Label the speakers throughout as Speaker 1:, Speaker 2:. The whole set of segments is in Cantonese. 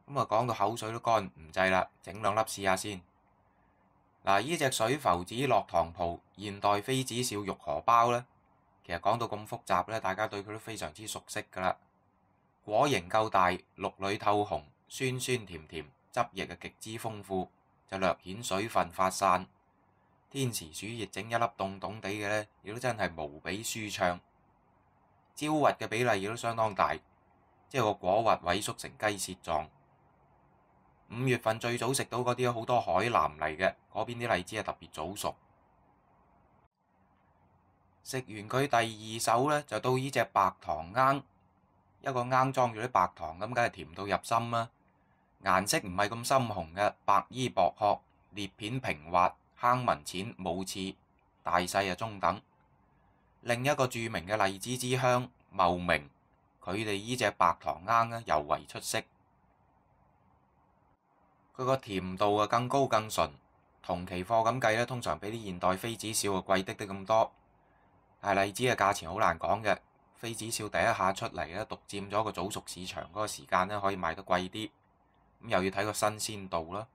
Speaker 1: 咁啊講到口水都乾唔制啦，整兩粒試下先。嗱，呢隻水浮子落糖葡現代妃子笑肉荷包呢，其實講到咁複雜呢，大家對佢都非常之熟悉㗎啦。果形夠大，綠裏透紅，酸酸甜甜，汁液極之豐富，就略顯水分發散。天時暑熱整一粒凍凍地嘅呢，亦都真係無比舒暢。焦核嘅比例亦都相當大，即係個果核萎縮成雞舌狀。5月份最早食到嗰啲好多海南嚟嘅，嗰邊啲荔枝係特別早熟。食完佢第二手呢，就到呢隻白糖罌，一個罌裝住啲白糖咁，梗係甜到入心啦。顏色唔係咁深紅嘅，白衣薄殼，裂片平滑，坑紋淺冇刺，大細中等。另一個著名嘅荔枝之鄉茂名，佢哋呢隻白糖罌呢尤為出色。佢個甜度啊更高更純，同期貨咁計呢，通常比啲現代妃子笑啊貴啲咁多。但係荔枝嘅價錢好難講嘅，妃子笑第一下出嚟咧，獨佔咗個早熟市場嗰個時間咧，可以賣得貴啲。咁又要睇個新鮮度啦。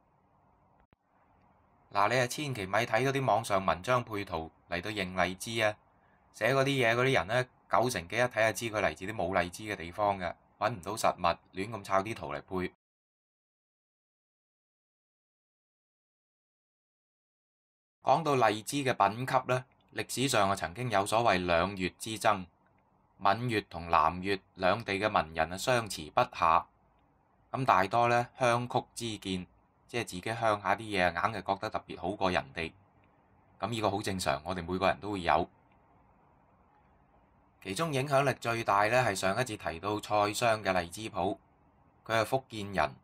Speaker 1: 嗱，你啊千祈咪睇嗰啲網上文章配圖嚟到認荔枝啊！寫嗰啲嘢嗰啲人呢，90%一睇就知佢嚟自啲冇荔枝嘅地方嘅，揾唔到實物，亂咁抄啲圖嚟配。講到荔枝嘅品級呢，歷史上啊曾經有所謂兩粵之爭，閩粵同南粵兩地嘅文人啊相持不下。咁大多呢鄉曲之見，即係自己鄉下啲嘢硬係覺得特別好過人哋。咁呢個好正常，我哋每個人都會有。其中影響力最大呢係上一節提到蔡襄嘅荔枝譜，佢係福建人。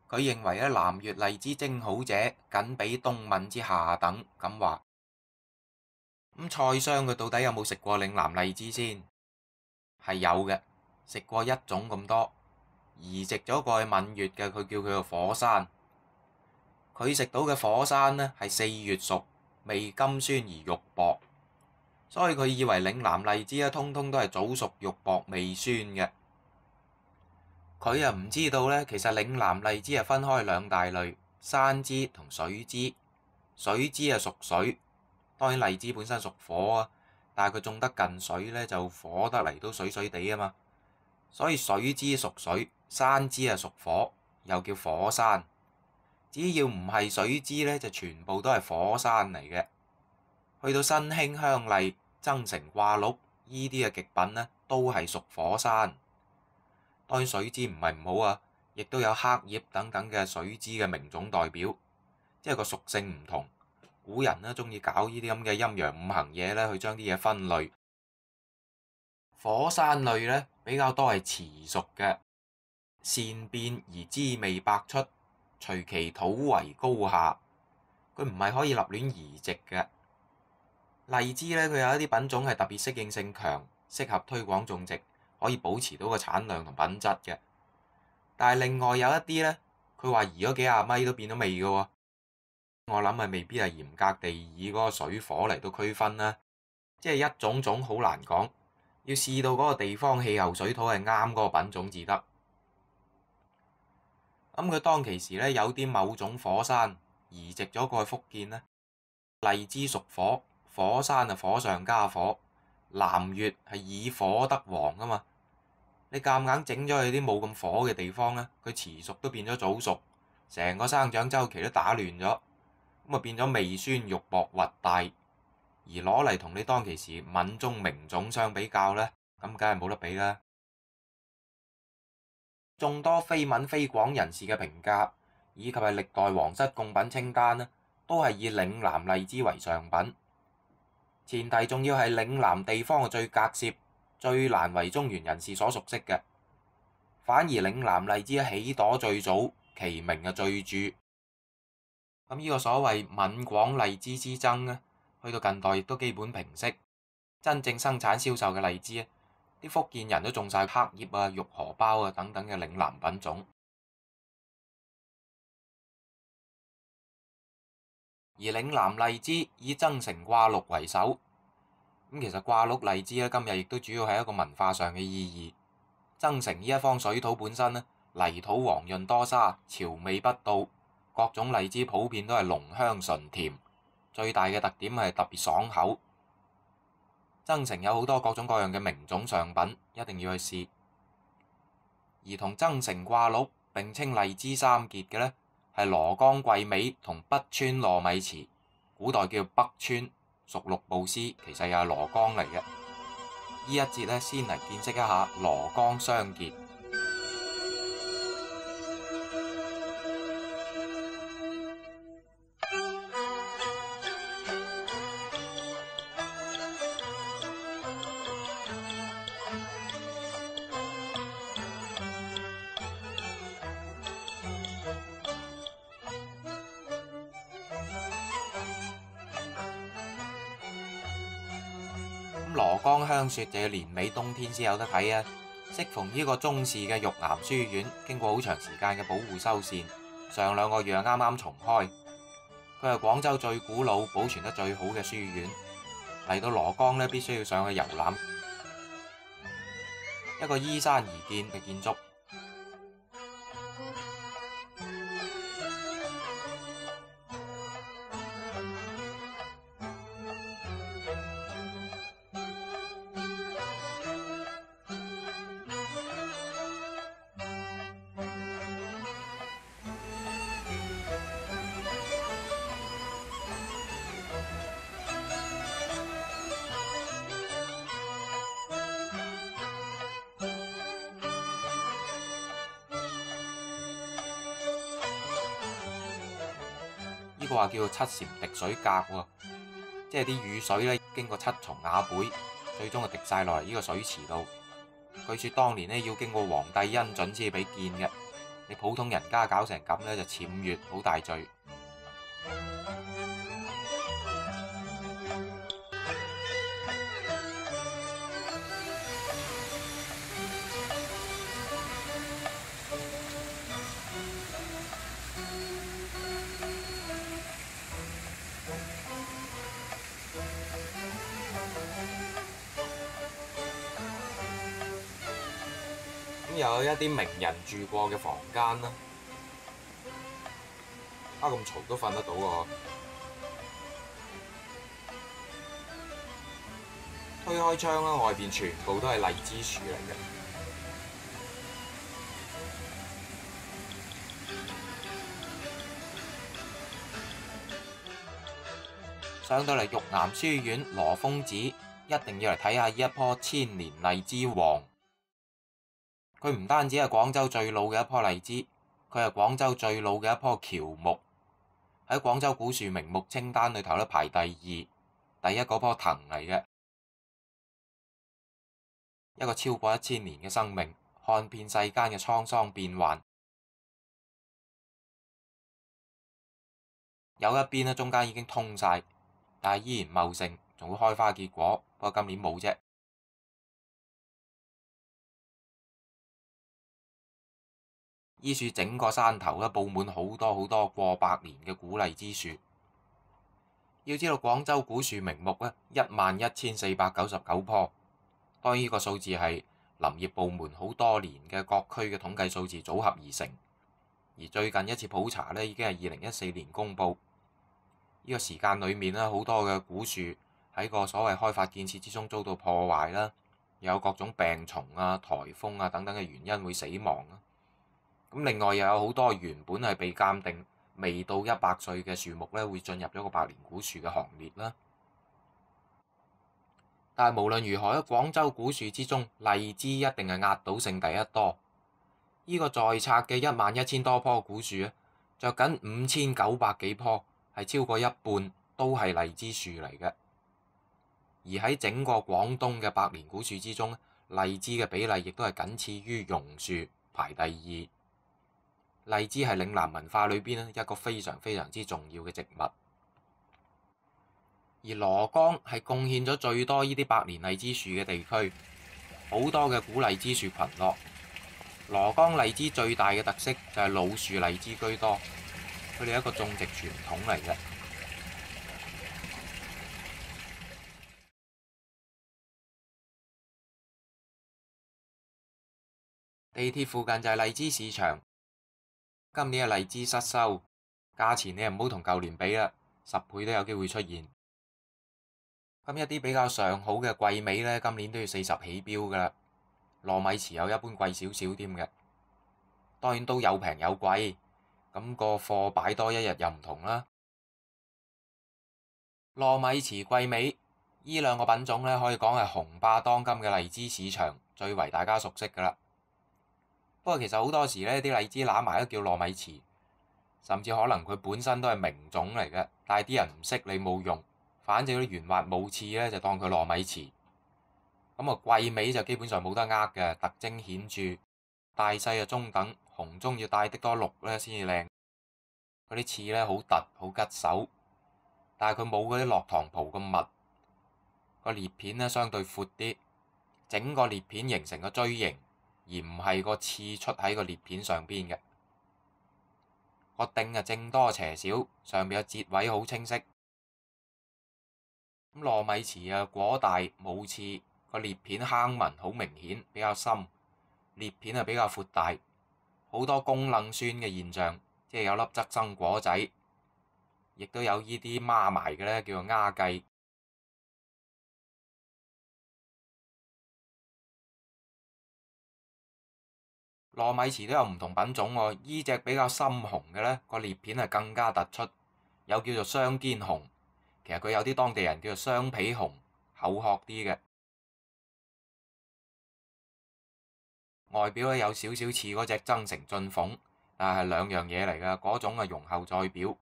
Speaker 1: 佢認為咧南粵荔枝精好者，僅比東閩之下等咁話。咁蔡襄佢到底有冇食過嶺南荔枝先？係有嘅，食過一種咁多，移植咗過去閩粵嘅，佢叫佢個火山。佢食到嘅火山呢係4月熟，味甘酸而肉薄，所以佢以為嶺南荔枝通通都係早熟肉薄味酸嘅。佢又唔知道呢，其實嶺南荔枝係分開兩大類，山枝同水枝。水枝係屬水，當然荔枝本身屬火啊，但係佢種得近水呢，就火得嚟都水水地啊嘛。所以水枝屬水，山枝係屬火，又叫火山。只要唔係水枝呢，就全部都係火山嚟嘅。去到新興香麗、增城掛綠依啲嘅極品呢，都係屬火山。當然水枝唔係唔好啊，亦都有黑葉等等嘅水枝嘅名種代表，即係個屬性唔同。古人呢中意搞呢啲咁嘅陰陽五行嘢呢，去將啲嘢分類。火山類呢比較多係遲熟嘅，善變而滋味百出，隨其土為高下。佢唔係可以立亂移植嘅。荔枝呢，佢有一啲品種係特別適應性強，適合推廣種植，可以保持到個產量同品質嘅。但係另外有一啲呢，佢話移咗幾廿米都變咗味嘅喎。我諗係未必係嚴格地以嗰個水火嚟到區分啦，即係一種種好難講，要試到嗰個地方氣候水土係啱嗰個品種至得。咁佢當其時呢，有啲某種火山移植咗過去福建呢，荔枝屬火，火山啊火上加火，南粵係以火得王啊嘛。你夾硬整咗去啲冇咁火嘅地方呢，佢遲熟都變咗早熟，成個生長周期都打亂咗，咁啊變咗味酸肉薄核大，而攞嚟同你當其時閩中名種相比較呢，咁梗係冇得比啦。眾多非閩非廣人士嘅評價，以及係歷代皇室貢品清單呢，都係以嶺南荔枝為上品。前提仲要係嶺南地方嘅最隔涉，最難為中原人士所熟悉嘅。反而嶺南荔枝起朵最早，其名嘅最著。咁呢個所謂閩廣荔枝之爭呢，去到近代亦都基本平息。真正生產銷售嘅荔枝，啲福建人都種晒黑葉啊、肉荷包啊等等嘅嶺南品種。而嶺南荔枝以增城掛綠為首。咁其實掛綠荔枝咧，今日亦都主要係一個文化上嘅意義。增城呢一方水土本身呢，泥土黃潤多沙，潮味不到，各種荔枝普遍都係濃香醇甜，最大嘅特點係特別爽口。增城有好多各種各樣嘅名種上品，一定要去試。而同增城掛鹿並稱荔枝三傑嘅呢，係蘿崗桂味同北川糯米糍，古代叫北川，屬六步詩，其實又係蘿崗嚟嘅。呢一節呢，先嚟見識一下蘿崗雙傑。蘿崗香雪就要年尾冬天先有得睇啊！適逢呢個中視嘅玉岩書院經過好長時間嘅保護修繕，上2個月啱啱重開。佢係廣州最古老、保存得最好嘅書院。嚟到蘿崗呢，必須要上去遊覽一個依山而建嘅建築。呢個話叫做七禪滴水閣喎，即係啲雨水咧經過7重瓦背，最終就滴晒落嚟呢個水池度。據說當年咧要經過皇帝恩准先至俾建嘅，你普通人家搞成咁咧就僭越，好大罪。又有一啲名人住過嘅房間啦，咁嘈都瞓得到喎。推開窗啦，外邊全部都係荔枝樹嚟嘅。上到嚟玉岩書院羅峰寺，一定要嚟睇下呢一棵千年荔枝王。佢唔單止係廣州最老嘅一棵荔枝，佢係廣州最老嘅一棵喬木，喺廣州古樹名木清單裏頭咧排第2，第一嗰棵藤嚟嘅。一個超過1000年嘅生命，看遍世間嘅滄桑變幻。有一邊咧中間已經通晒，但係依然茂盛，仲會開花結果，不過今年冇啫。依樹整個山頭咧佈滿好多過百年嘅古荔枝樹。要知道廣州古樹名木咧11499棵，當然呢個數字係林業部門好多年嘅各區嘅統計數字組合而成。而最近一次普查咧已經係2014年公佈。呢個時間裏面咧好多嘅古樹喺個所謂開發建設之中遭到破壞啦，有各種病蟲啊、颱風啊等等嘅原因會死亡啦。咁另外又有好多原本係被鑑定未到100歲嘅樹木咧，會進入咗個百年古樹嘅行列啦。但係無論如何喺廣州古樹之中，荔枝一定係壓倒性第一多。呢個在冊嘅11000多棵古樹咧，着緊5900幾棵，係超過一半都係荔枝樹嚟嘅。而喺整個廣東嘅百年古樹之中，荔枝嘅比例亦都係僅次於榕樹，排第2。荔枝係嶺南文化裏邊一個非常之重要嘅植物，而蘿崗係貢獻咗最多呢啲百年荔枝樹嘅地區，好多嘅古荔枝樹群落。蘿崗荔枝最大嘅特色就係老樹荔枝居多，佢哋係一個種植傳統嚟嘅。地鐵附近就係荔枝市場，今年嘅荔枝失收，價錢你又唔好同舊年比啦，10倍都有機會出現。咁一啲比較上好嘅桂味呢，今年都要40起標㗎啦。糯米糍有一般貴少少添嘅，當然都有平有貴，咁個貨擺多一日又唔同啦。糯米糍桂味呢兩個品種呢，可以講係雄霸當今嘅荔枝市場，最為大家熟悉㗎啦。不過其實好多時呢啲荔枝攬埋都叫糯米糍，甚至可能佢本身都係名種嚟嘅，但係啲人唔識你冇用。反正啲圓滑冇刺咧，就當佢糯米糍。咁啊，桂味就基本上冇得呃嘅，特徵顯著，大細啊中等，紅中要帶的多綠咧先至靚。嗰啲刺咧好突，好吉手，但係佢冇嗰啲落糖蒲咁密。個裂片咧相對闊啲，整個裂片形成個錐形，而唔係個刺出喺個裂片上邊嘅。個頂啊正多斜少，上邊嘅節位好清晰。咁糯米糍啊，果大冇刺，個裂片坑紋好明顯，比較深，裂片啊比較闊大，好多公楞酸嘅現象，即係有粒側生果仔，亦都有呢啲孖埋嘅咧，叫做丫計。糯米糍都有唔同品種喎，依隻比較深紅嘅咧，個裂片係更加突出，有叫做雙肩紅，其實佢有啲當地人叫做雙皮紅，厚殼啲嘅。外表咧有少少似嗰隻增城進鳳，但係兩樣嘢嚟㗎，嗰種係容後再表。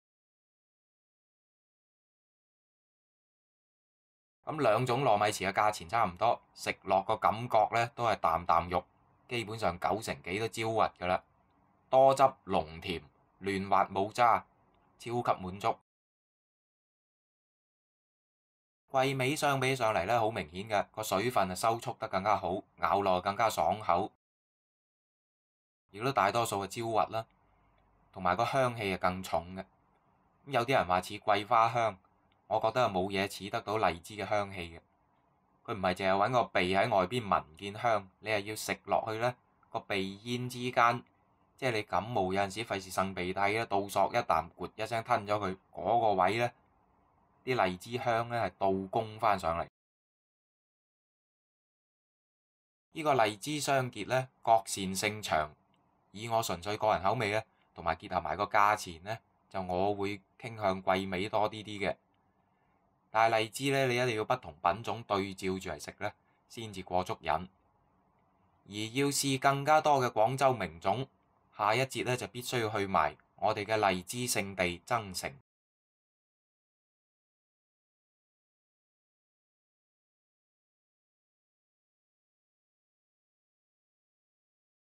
Speaker 1: 咁兩種糯米糍嘅價錢差唔多，食落個感覺咧都係啖啖肉，基本上90%幾都焦核㗎啦，多汁濃甜，嫩滑冇渣，超級滿足。桂味相比上嚟咧，好明顯嘅個水分啊收縮得更加好，咬落更加爽口，亦都大多數係焦核啦，同埋個香氣係更重嘅。咁有啲人話似桂花香，我覺得係冇嘢似得到荔枝嘅香氣嘅。佢唔係淨係揾個鼻喺外邊聞見香，你係要食落去咧，個鼻咽之間，即係你感冒有陣時費事擤鼻涕咧，倒索一啖，咕一聲吞咗佢嗰個位咧，啲荔枝香咧係倒攻翻上嚟。呢個荔枝相結咧，各擅勝場。以我純粹個人口味咧，同埋結合埋個價錢咧，就我會傾向桂味多啲啲嘅。但係荔枝咧，你一定要不同品種對照住嚟食咧，先至過足癮。而要試更加多嘅廣州名種，下一節咧就必須要去埋我哋嘅荔枝聖地增城。